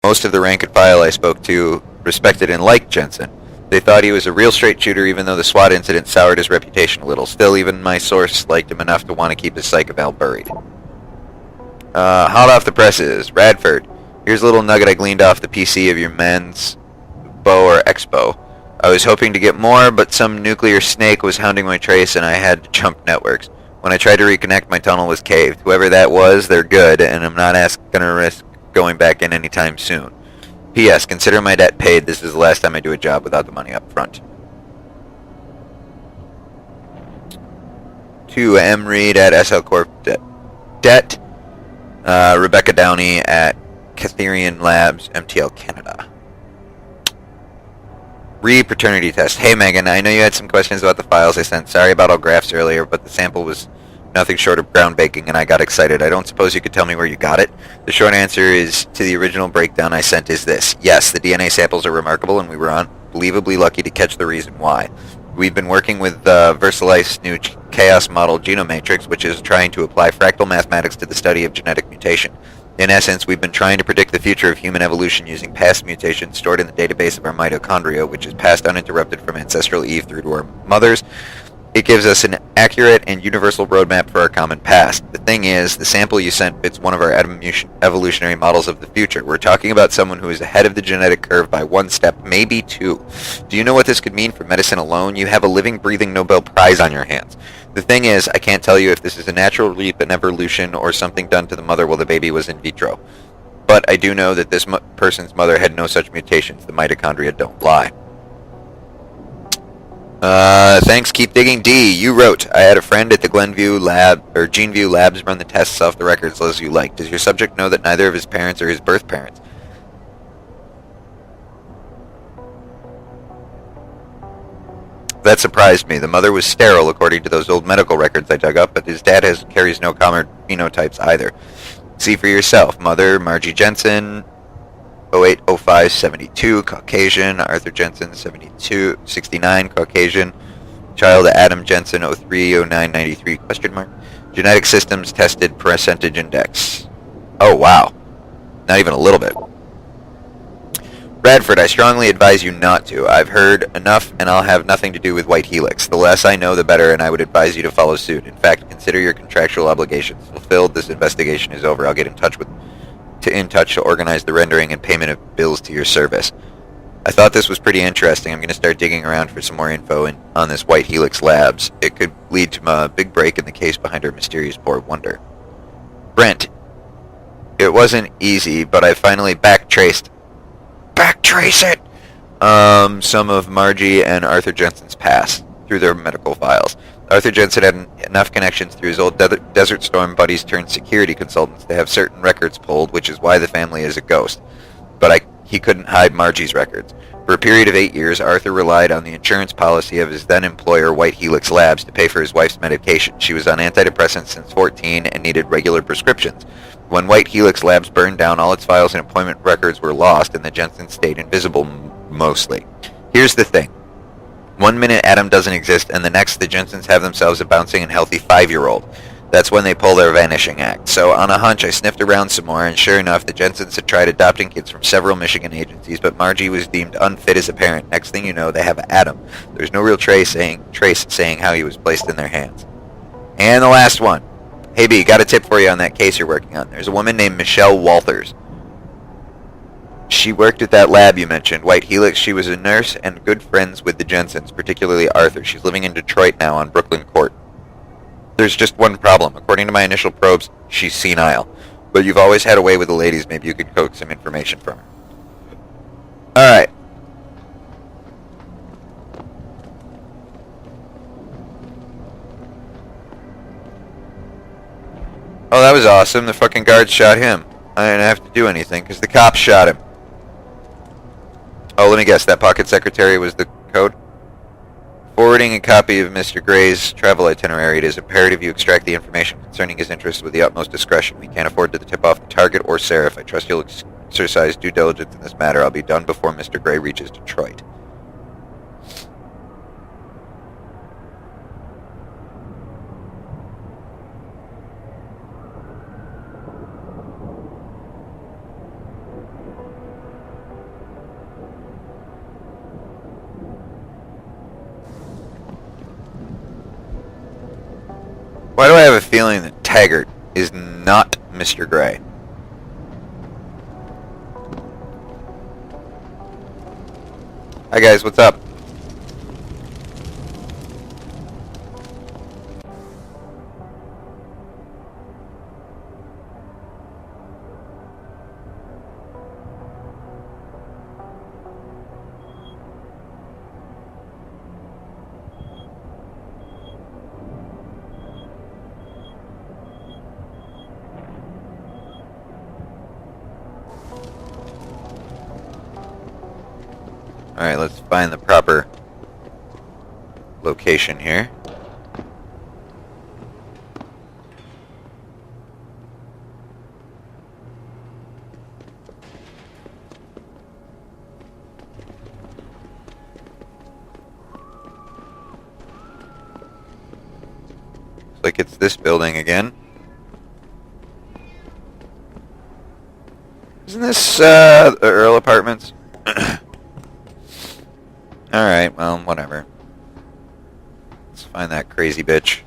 Most of the rank and file I spoke to respected and liked Jensen. They thought he was a real straight shooter, even though the SWAT incident soured his reputation a little. Still, even my source liked him enough to want to keep his psych eval buried. Hot off the presses. Radford. Here's a little nugget I gleaned off the PC of your man's Bo or Expo. I was hoping to get more, but some nuclear snake was hounding my trace and I had to jump networks. When I tried to reconnect, my tunnel was caved. Whoever that was, they're good, and I'm not gonna risk going back in anytime soon. P.S. Consider my debt paid. This is the last time I do a job without the money up front. To M. Reed at SL Corp. Debt. Rebecca Downey at Catherian Labs, MTL Canada. Re-paternity test. Hey Megan, I know you had some questions about the files I sent. Sorry about all graphs earlier, but the sample was nothing short of groundbreaking and I got excited. I don't suppose you could tell me where you got it? The short answer is to the original breakdown I sent is this. Yes, the DNA samples are remarkable and we were unbelievably lucky to catch the reason why. We've been working with Versalife's new chaos model Genomatrix, which is trying to apply fractal mathematics to the study of genetic mutation. In essence, we've been trying to predict the future of human evolution using past mutations stored in the database of our mitochondria, which is passed uninterrupted from ancestral Eve through to our mothers. It gives us an accurate and universal roadmap for our common past. The thing is, the sample you sent fits one of our evolutionary models of the future. We're talking about someone who is ahead of the genetic curve by one step, maybe two. Do you know what this could mean for medicine alone? You have a living, breathing Nobel Prize on your hands. The thing is, I can't tell you if this is a natural leap in evolution or something done to the mother while the baby was in vitro. But I do know that this person's mother had no such mutations. The mitochondria don't lie. Thanks, keep digging. D, you wrote, I had a friend at the Geneview Labs run the tests off the records as you like. Does your subject know that neither of his parents are his birth parents? That surprised me. The mother was sterile, according to those old medical records I dug up, but his dad carries no common phenotypes either. See for yourself. Mother, Margie Jensen, 0805 72, Caucasian. Arthur Jensen, 69, Caucasian. Child Adam Jensen, 0309 93, question mark. Genetic systems tested percentage index. Oh, wow. Not even a little bit. Bradford, I strongly advise you not to. I've heard enough, and I'll have nothing to do with White Helix. The less I know, the better, and I would advise you to follow suit. In fact, consider your contractual obligations fulfilled. This investigation is over. I'll get in touch to organize the rendering and payment of bills to your service. I thought this was pretty interesting. I'm going to start digging around for some more info on this White Helix Labs. It could lead to a big break in the case behind our mysterious poor wonder. Brent, it wasn't easy, but I finally backtrace it! Some of Margie and Arthur Jensen's past through their medical files. Arthur Jensen had enough connections through his old Desert Storm buddies turned security consultants to have certain records pulled, which is why the family is a ghost. But he couldn't hide Margie's records. For a period of 8 years, Arthur relied on the insurance policy of his then-employer, White Helix Labs, to pay for his wife's medication. She was on antidepressants since 14 and needed regular prescriptions. When White Helix Labs burned down, all its files and appointment records were lost, and the Jensens stayed invisible mostly. Here's the thing. 1 minute Adam doesn't exist, and the next the Jensens have themselves a bouncing and healthy 5-year-old. That's when they pull their vanishing act. So on a hunch, I sniffed around some more, and sure enough, the Jensens had tried adopting kids from several Michigan agencies, but Margie was deemed unfit as a parent. Next thing you know, they have Adam. There's no real trace saying how he was placed in their hands. And the last one. Hey B, got a tip for you on that case you're working on. There's a woman named Michelle Walters. She worked at that lab you mentioned, White Helix. She was a nurse and good friends with the Jensens, particularly Arthur. She's living in Detroit now on Brooklyn Court. There's just one problem. According to my initial probes, she's senile. But you've always had a way with the ladies. Maybe you could coax some information from her. Alright. Oh, that was awesome. The fucking guards shot him. I didn't have to do anything, because the cops shot him. Oh, let me guess. That pocket secretary was the code? Forwarding a copy of Mr. Gray's travel itinerary, it is imperative you extract the information concerning his interests with the utmost discretion. We can't afford to tip off the target or Seraph. I trust you'll exercise due diligence in this matter. I'll be done before Mr. Gray reaches Detroit. feeling that Taggert is not Mr. Gray. Hi guys, what's up? Alright, let's find the proper location here. Looks like it's this building again. Isn't this the Earl Apartments? Alright, well, whatever. Let's find that crazy bitch.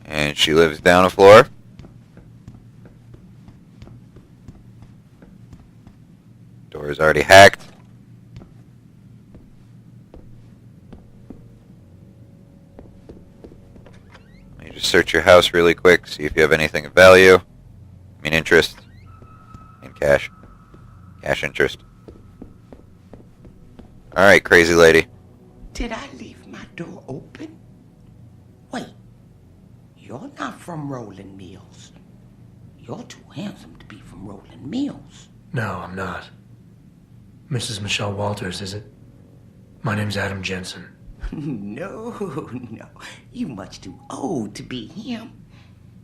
And she lives down a floor. Door is already hacked. Just search your house really quick, see if you have anything of value. I mean interest. And cash. Cash interest. Alright, crazy lady. Did I leave my door open? Wait, you're not from Rolling Mills. You're too handsome to be from Rolling Mills. No, I'm not. Mrs. Michelle Walters, is it? My name's Adam Jensen. No, you much too old to be him.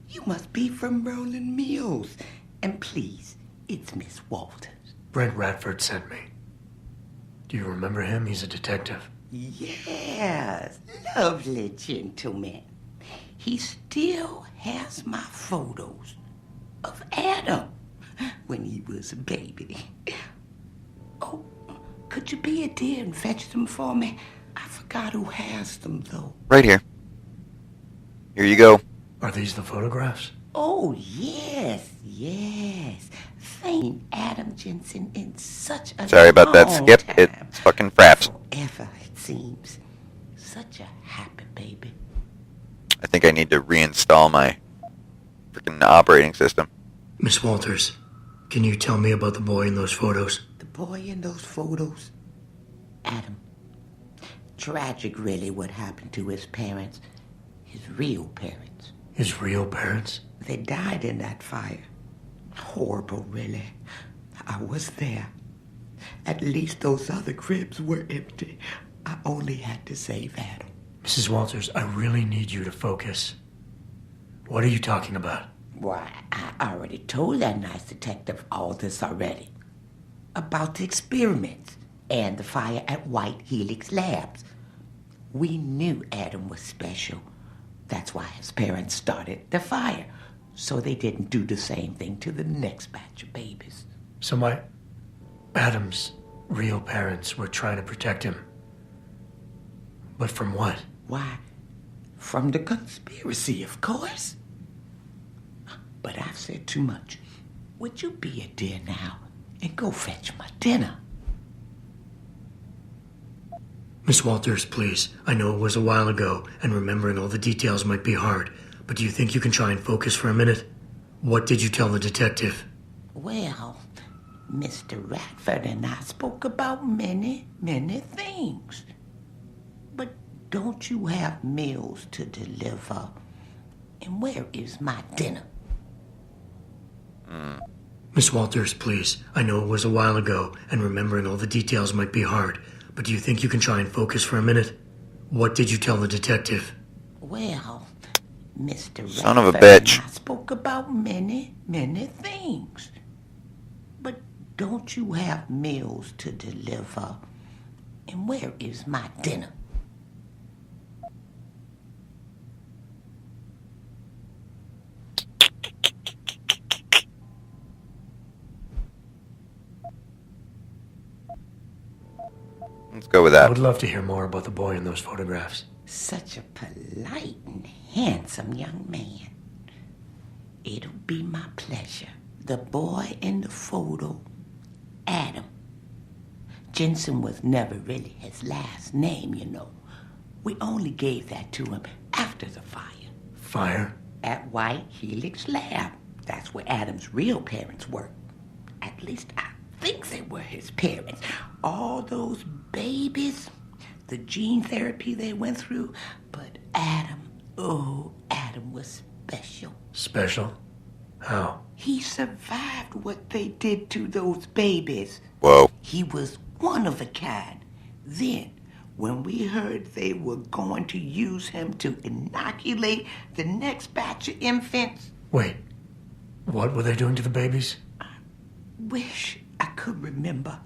You must be from Rolling Mills. And please, it's Miss Walters. Brent Radford sent me. Do you remember him? He's a detective. Yes, lovely gentleman. He still has my photos of Adam when he was a baby. Oh, could you be a dear and fetch them for me? I forgot who has them, though. Right here. Here you go. Are these the photographs? Oh, yes. Thank Adam Jensen in such a Sorry about that skip. time. It's fucking fraps. Forever, it seems. Such a happy baby. I think I need to reinstall my freaking operating system. Miss Walters, can you tell me about the boy in those photos? The boy in those photos? Adam. Tragic, really, what happened to his parents. His real parents. His real parents? They died in that fire. Horrible, really. I was there. At least those other cribs were empty. I only had to save Adam. Mrs. Walters, I really need you to focus. What are you talking about? Why, I already told that nice detective all this already. About the experiments and the fire at White Helix Labs. We knew Adam was special. That's why his parents started the fire, so they didn't do the same thing to the next batch of babies. So Adam's real parents were trying to protect him. But from what? Why, from the conspiracy, of course. But I've said too much. Would you be a dear now and go fetch my dinner? Miss Walters, please. I know it was a while ago, and remembering all the details might be hard, but do you think you can try and focus for a minute? What did you tell the detective? Well, Mr. Radford and I spoke about many things. But don't you have meals to deliver? And where is my dinner? Miss Walters, please. I know it was a while ago, and remembering all the details might be hard, but do you think you can try and focus for a minute? What did you tell the detective? Well, Mr. Son of a Radford bitch. and I spoke about many things. But don't you have meals to deliver? And where is my dinner? Let's go with I that. would love to hear more about the boy in those photographs. Such a polite and handsome young man. It'll be my pleasure. The boy in the photo, Adam. Jensen was never really his last name, you know. We only gave that to him after the fire. Fire? At White Helix Lab. That's where Adam's real parents worked. At least I think they were his parents. All those babies, the gene therapy they went through. But Adam, oh, Adam was special. Special? How? He survived what they did to those babies. Whoa. He was one of a kind. Then, when we heard they were going to use him to inoculate the next batch of infants... Wait, what were they doing to the babies? Wish I could remember.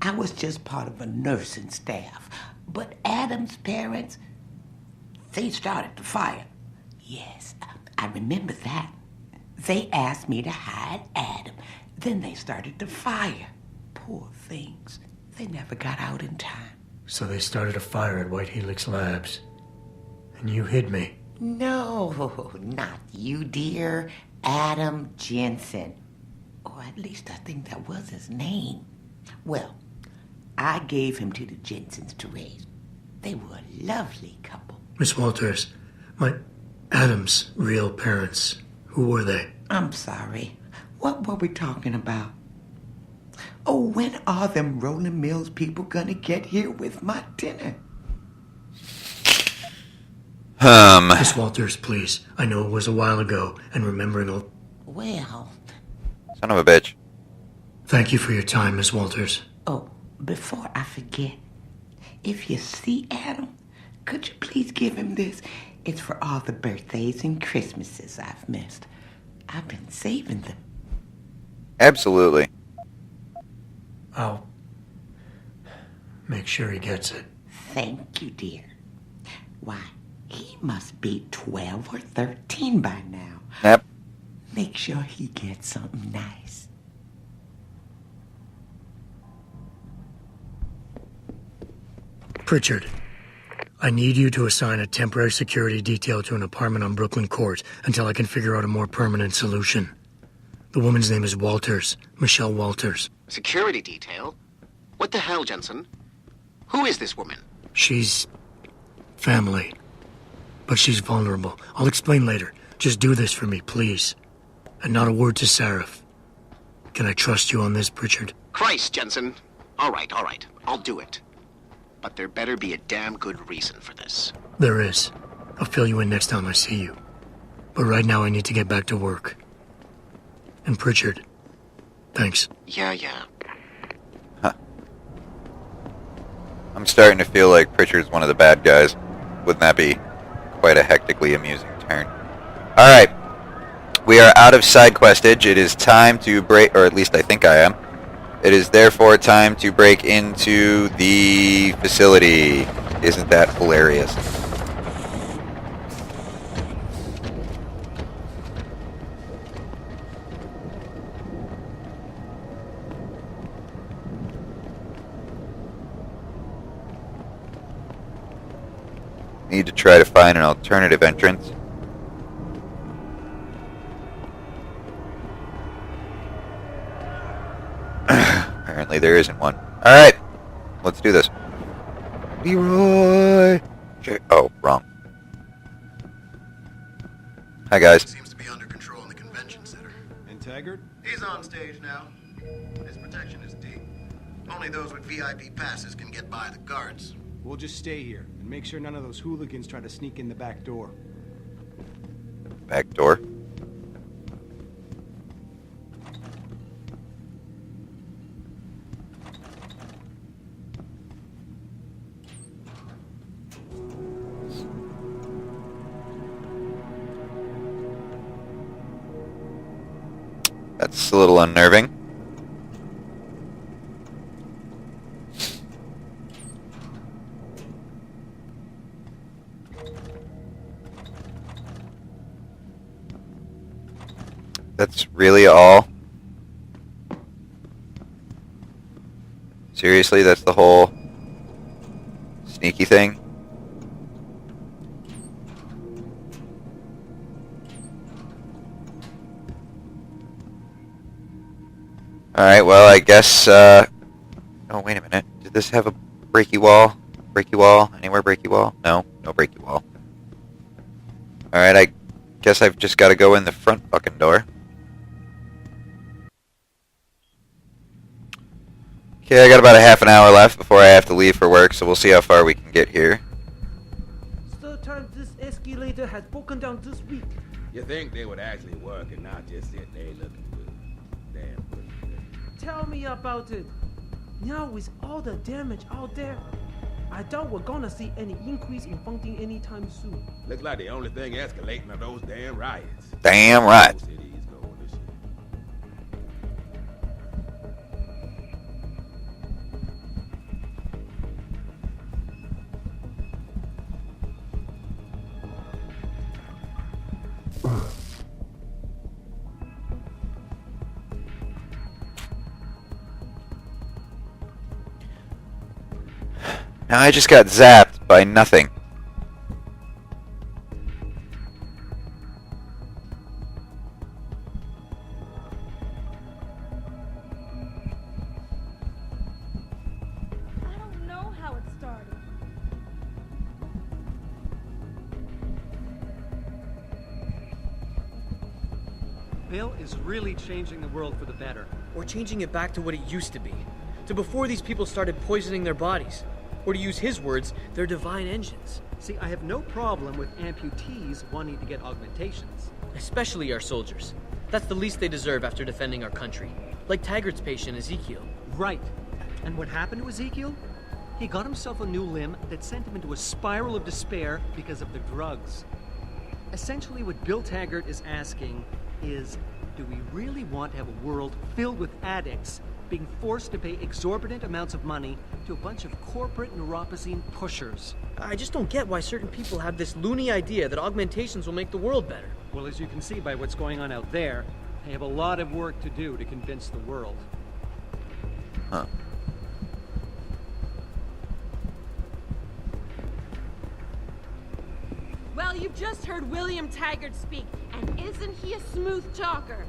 I was just part of a nursing staff. But Adam's parents, they started the fire. Yes, I remember that. They asked me to hide Adam. Then they started the fire. Poor things. They never got out in time. So they started a fire at White Helix Labs. And you hid me. No, not you, dear. Adam Jensen. Or at least I think that was his name. Well, I gave him to the Jensens to raise. They were a lovely couple. Miss Walters, my Adam's real parents, who were they? I'm sorry. What were we talking about? Oh, when are them Rolling Mills people gonna get here with my dinner? Miss Walters, please. I know it was a while ago, and remembering all... Well... Son of a bitch. Thank you for your time, Miss Walters. Oh, before I forget, if you see Adam, could you please give him this? It's for all the birthdays and Christmases I've missed. I've been saving them. Absolutely. I'll make sure he gets it. Thank you, dear. Why, he must be 12 or 13 by now. Yep. Make sure he gets something nice. Pritchard, I need you to assign a temporary security detail to an apartment on Brooklyn Court until I can figure out a more permanent solution. The woman's name is Walters, Michelle Walters. Security detail? What the hell, Jensen? Who is this woman? She's... family. But she's vulnerable. I'll explain later. Just do this for me, please. And not a word to Sarif. Can I trust you on this, Pritchard? Christ, Jensen. All right. I'll do it. But there better be a damn good reason for this. There is. I'll fill you in next time I see you. But right now I need to get back to work. And Pritchard, thanks. Yeah. I'm starting to feel like Pritchard's one of the bad guys. Wouldn't that be quite a hectically amusing turn? Alright. We are out of side questage. It is time to break, or at least I think I am. It is therefore time to break into the facility. Isn't that hilarious? Need to try to find an alternative entrance. Apparently there isn't one. Alright, let's do this. Leroy! Oh, wrong. Hi, guys. Seems to be under control in the convention center. And Taggert? He's on stage now. His protection is deep. Only those with VIP passes can get by the guards. We'll just stay here and make sure none of those hooligans try to sneak in the back door. Back door. That's a little unnerving. That's really all? Seriously, that's the whole sneaky thing. Alright, well, I guess, oh, wait a minute. Did this have a breaky wall? Breaky wall? Anywhere breaky wall? No, no breaky wall. Alright, I guess I've just got to go in the front fucking door. Okay, I got about a half an hour left before I have to leave for work, so we'll see how far we can get here. Third time this escalator has broken down this week. You think they would actually work and not just sit there looking good? Damn good. Tell me about it. Now with all the damage out there, I doubt we're gonna see any increase in funding anytime soon. Looks like the only thing escalating are those damn riots. Damn right. Most cities going to shit. Now I just got zapped by nothing. I don't know how it started. Bill is really changing the world for the better. Or changing it back to what it used to be. To before these people started poisoning their bodies. Or to use his words, their divine engines. See, I have no problem with amputees wanting to get augmentations. Especially our soldiers. That's the least they deserve after defending our country. Like Taggert's patient, Ezekiel. Right. And what happened to Ezekiel? He got himself a new limb that sent him into a spiral of despair because of the drugs. Essentially, what Bill Taggert is asking is, do we really want to have a world filled with addicts being forced to pay exorbitant amounts of money to a bunch of corporate neuropozyne pushers? I just don't get why certain people have this loony idea that augmentations will make the world better. Well, as you can see by what's going on out there, they have a lot of work to do to convince the world. Huh. Well, you've just heard William Taggert speak, and isn't he a smooth talker?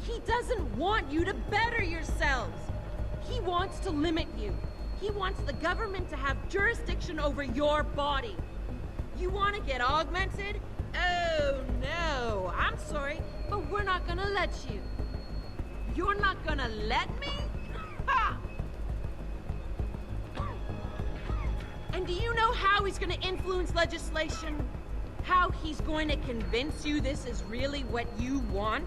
He doesn't want you to better yourselves. He wants to limit you. He wants the government to have jurisdiction over your body. You want to get augmented? Oh, no. I'm sorry, but we're not gonna let you. You're not gonna let me? Ha! And do you know how he's gonna influence legislation? How he's going to convince you this is really what you want?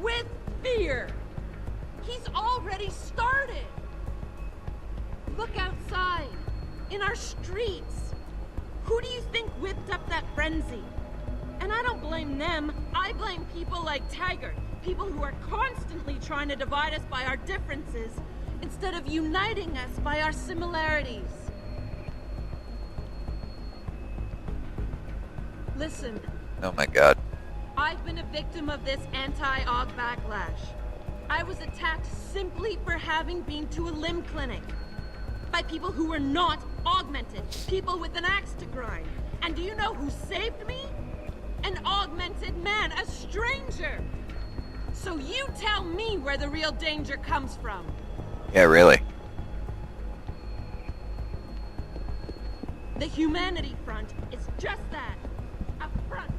With fear! He's already started! Look outside, in our streets. Who do you think whipped up that frenzy? And I don't blame them, I blame people like Taggert. People who are constantly trying to divide us by our differences, instead of uniting us by our similarities. Listen. Oh my god. I've been a victim of this anti-aug backlash. I was attacked simply for having been to a limb clinic. By people who were not augmented. People with an axe to grind. And do you know who saved me? An augmented man, a stranger. So you tell me where the real danger comes from. Yeah, really. The Humanity Front is just that. A front.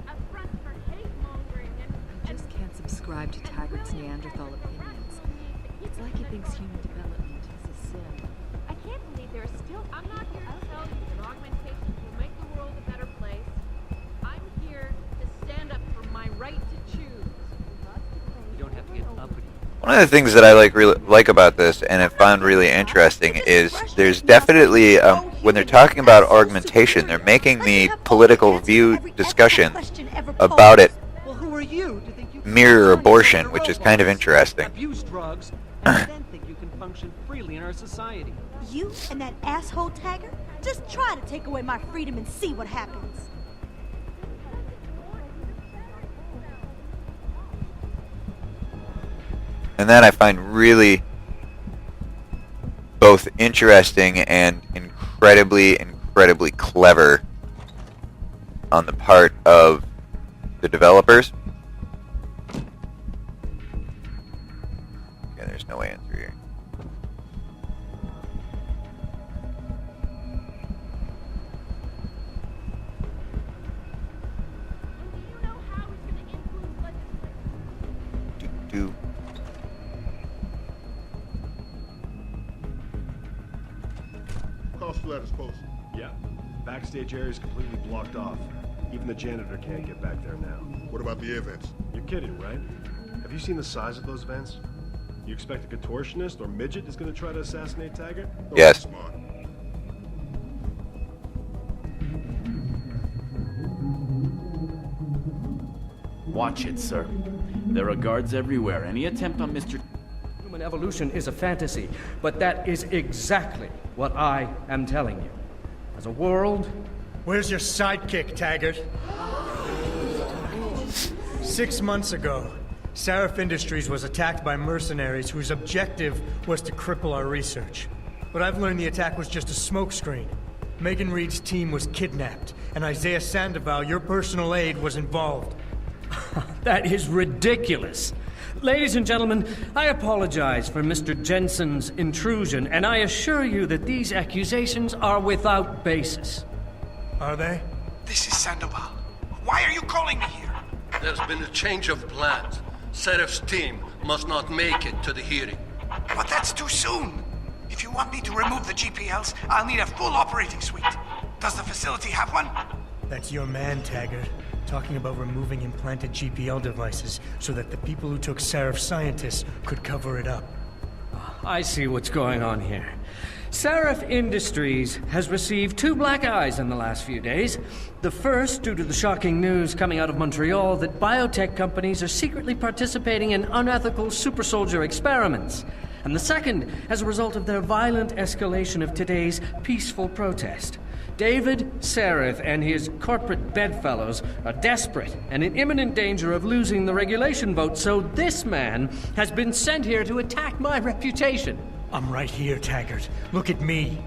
A front for hate-mongering and... I just can't subscribe to Taggert's Neanderthal opinions. It's like he thinks human development is a sin. I can't believe there are still... I'm not here to tell you that augmentation will make the world a better place. I'm here to stand up for my right to choose. You don't have to get uppity. One of the things that I like about this, and have found really interesting, is there's definitely, when they're talking about augmentation, they're making the political view discussion about it Well, who are you to think you can mirror turn abortion, into which is robots, kind of interesting. abuse drugs, and then think you can function freely in our society? You and that asshole Taggert? Just try to take away my freedom and see what happens. And then I find really both interesting and incredibly clever on the part of the developers. Yeah, there's no way in through here. Do. Call status post. Yeah. Backstage area is completely blocked off. Even the janitor can't get back there now. What about the air vents? You're kidding, right? Have you seen the size of those vents? You expect a contortionist or midget is going to try to assassinate Taggert? Yes. Smart. Watch it, sir. There are guards everywhere. Any attempt on Mr. Human evolution is a fantasy, but that is exactly what I am telling you. As a world... Where's your sidekick, Taggert? 6 months ago, Seraph Industries was attacked by mercenaries whose objective was to cripple our research. But I've learned the attack was just a smokescreen. Megan Reed's team was kidnapped, and Isaiah Sandoval, your personal aide, was involved. That is ridiculous. Ladies and gentlemen, I apologize for Mr. Jensen's intrusion, and I assure you that these accusations are without basis. Are they? This is Sandoval. Why are you calling me here? There's been a change of plans. Seraph's team must not make it to the hearing. But that's too soon. If you want me to remove the GPLs, I'll need a full operating suite. Does the facility have one? That's your man, Taggert. Talking about removing implanted GPL devices so that the people who took Seraph scientists could cover it up. I see what's going on here. Seraph Industries has received 2 black eyes in the last few days. The first, due to the shocking news coming out of Montreal that biotech companies are secretly participating in unethical super soldier experiments. And the second, as a result of their violent escalation of today's peaceful protest. David Seraph and his corporate bedfellows are desperate and in imminent danger of losing the regulation vote, so this man has been sent here to attack my reputation. I'm right here, Taggert. Look at me.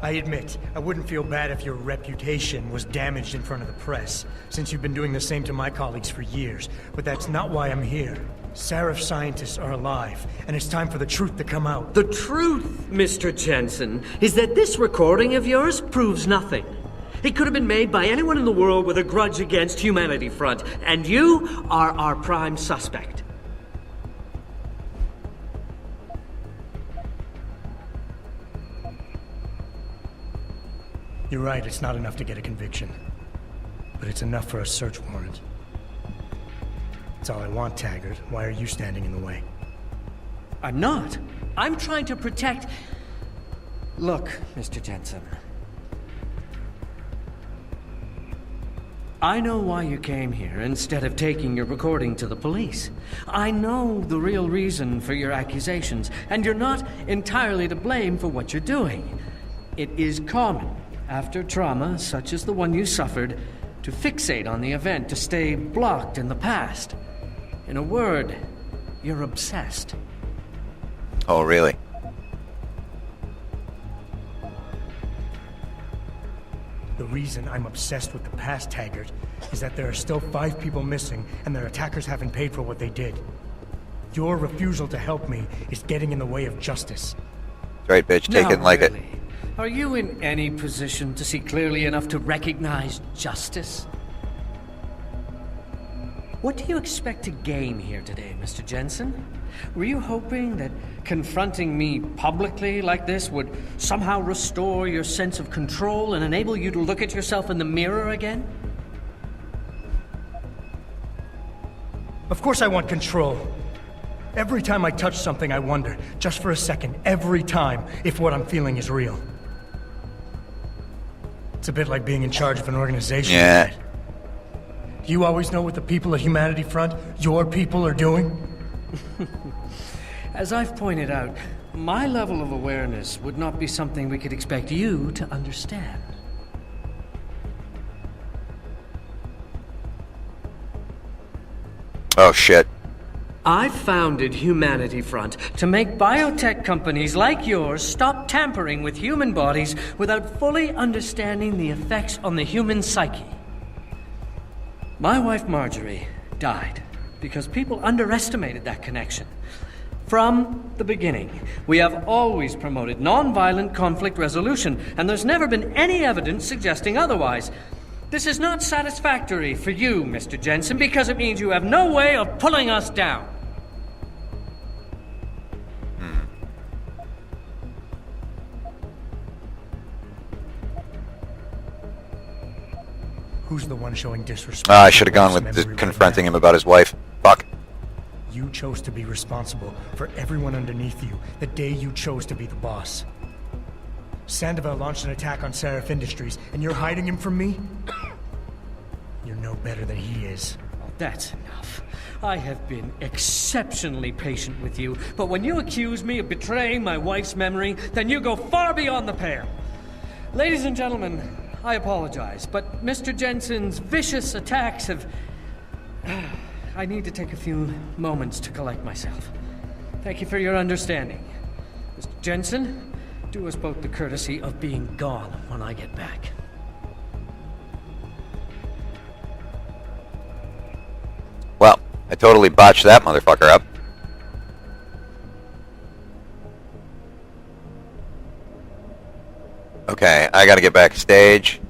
I admit, I wouldn't feel bad if your reputation was damaged in front of the press, since you've been doing the same to my colleagues for years, but that's not why I'm here. Seraph scientists are alive, and it's time for the truth to come out. The truth, Mr. Jensen, is that this recording of yours proves nothing. It could have been made by anyone in the world with a grudge against Humanity Front, and you are our prime suspect. You're right, it's not enough to get a conviction. But it's enough for a search warrant. That's all I want, Taggert. Why are you standing in the way? I'm not. I'm trying to protect... Look, Mr. Jensen. I know why you came here instead of taking your recording to the police. I know the real reason for your accusations, and you're not entirely to blame for what you're doing. It is common, after trauma such as the one you suffered, to fixate on the event, to stay blocked in the past. In a word, you're obsessed. Oh, really? The reason I'm obsessed with the past, Taggert, is that there are still 5 people missing, and their attackers haven't paid for what they did. Your refusal to help me is getting in the way of justice. That's right, bitch. Take it and like it. Are you in any position to see clearly enough to recognize justice? What do you expect to gain here today, Mr. Jensen? Were you hoping that confronting me publicly like this would somehow restore your sense of control and enable you to look at yourself in the mirror again? Of course I want control. Every time I touch something, I wonder, just for a second, every time, if what I'm feeling is real. It's a bit like being in charge of an organization. Yeah. Right? Do you always know what the people at Humanity Front, your people, are doing? As I've pointed out, my level of awareness would not be something we could expect you to understand. Oh, shit. I founded Humanity Front to make biotech companies like yours stop tampering with human bodies without fully understanding the effects on the human psyche. My wife Marjorie died because people underestimated that connection. From the beginning, we have always promoted nonviolent conflict resolution, and there's never been any evidence suggesting otherwise. This is not satisfactory for you, Mr. Jensen, because it means you have no way of pulling us down. Who's the one showing disrespect? I should have gone with confronting him about his wife. Fuck. You chose to be responsible for everyone underneath you the day you chose to be the boss. Sandoval launched an attack on Seraph Industries, and you're hiding him from me? You're no better than he is. Oh, that's enough. I have been exceptionally patient with you, but when you accuse me of betraying my wife's memory, then you go far beyond the pale. Ladies and gentlemen, I apologize, but Mr. Jensen's vicious attacks have... I need to take a few moments to collect myself. Thank you for your understanding. Mr. Jensen, do us both the courtesy of being gone when I get back. Well, I totally botched that motherfucker up. Okay, I gotta get backstage.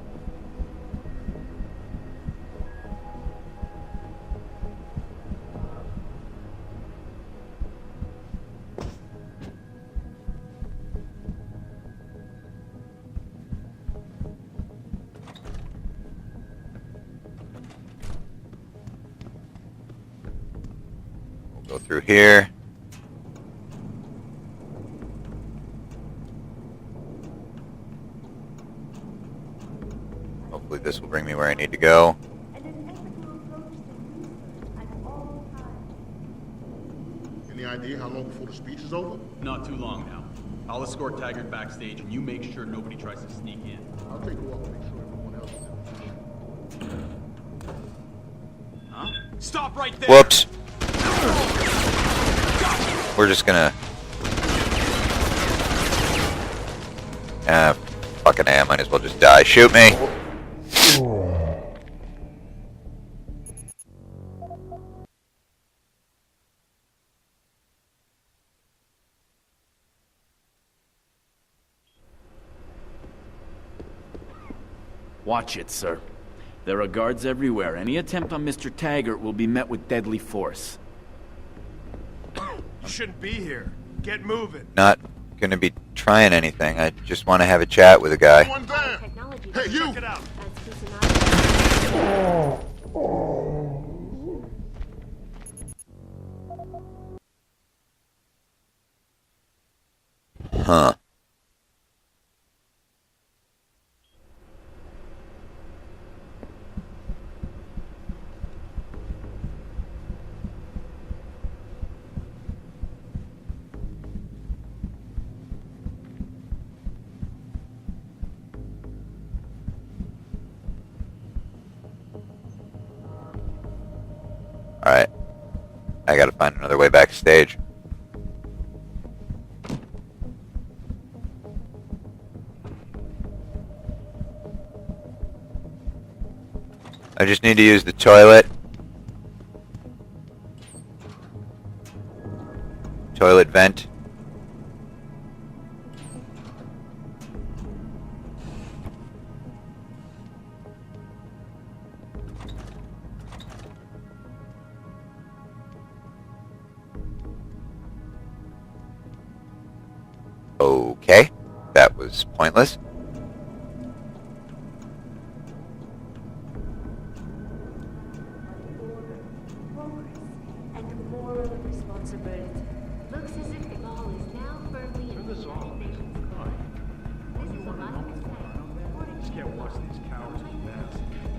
We'll go through here. Hopefully this will bring me where I need to go. Any idea how long before the speech is over? Not too long now. I'll escort Taggert backstage, and you make sure nobody tries to sneak in. I'll take a walk and make sure everyone else is in position. Huh? Stop right there! Whoops. We're just gonna... fucking A, I might as well just die. Shoot me! Watch it, sir. There are guards everywhere. Any attempt on Mr. Taggert will be met with deadly force. You shouldn't be here. Get moving. Not gonna be trying anything. I just want to have a chat with a guy. One there. Hey, you! Check it out. Huh. Alright. I gotta find another way backstage. I just need to use the toilet. Toilet vent. Okay, that was pointless. And moral responsibility. Looks as if the ball is now firmly in the United Nations court. This is a life Just can't watch these cowards do that.